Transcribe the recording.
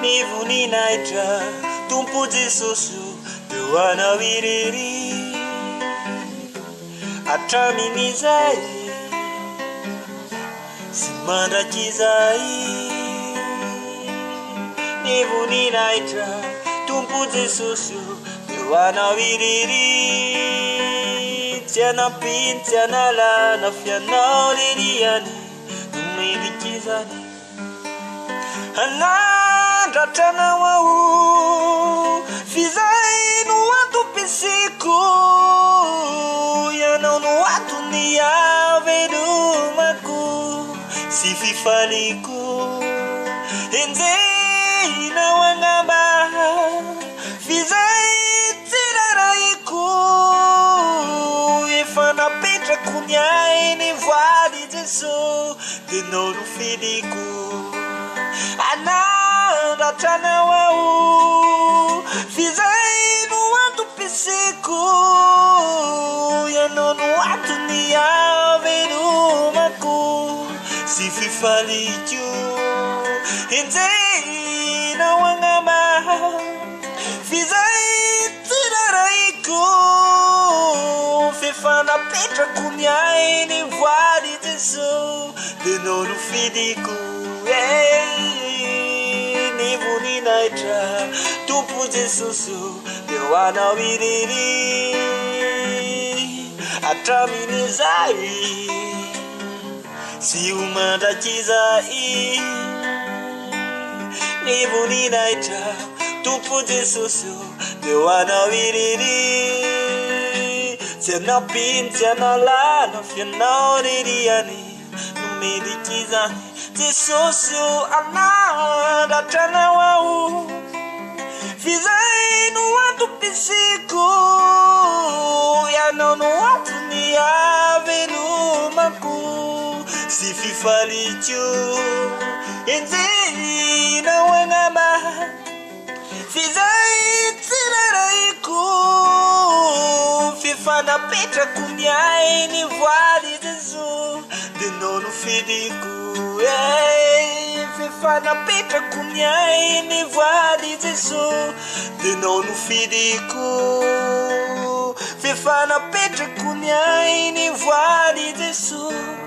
Nivuninaitra Tompo Jesosy teo anawiriry atramin'izay sy mandraky izay Nivuninaitra Tompo Jesosy teo anawiriry tsy anampiny tsy analana fianao leriany nomeliky izany anandratranao ao fizay no antom-pisiko ianao no antony avelomako sy fifaliko enjenao angamba fizay tsy raraiko efa napetrako ny ainy voady Jesosy denao no filiko anandratranao ao fizay no antom-pisiko ianao no antony avelomako sy fifaliko enjenao angamba fizay tsy raraiko fefa napetrako ny ainy voady Jesosy denao no filiko Nivuninaitra Tompo Jesosy teo anawiriry atramin'izay sy ho mandraky izay Nivuninaitra Tompo Jesosy teo anawiriry tsy anampiny tsy analana fianao leriany nomeliky izany Jesosy anandratranao ao fizay no antom-pisiko ianao no antony avelomako sy fifaliko enjenao angamba fizay tsy raraiko fefa napetrako ny ainy voady Jesosy denao no filiko fefa napetrako ny ainy voady Jesosy denao no filiko fefa napetrako ny ainy voady Jesosy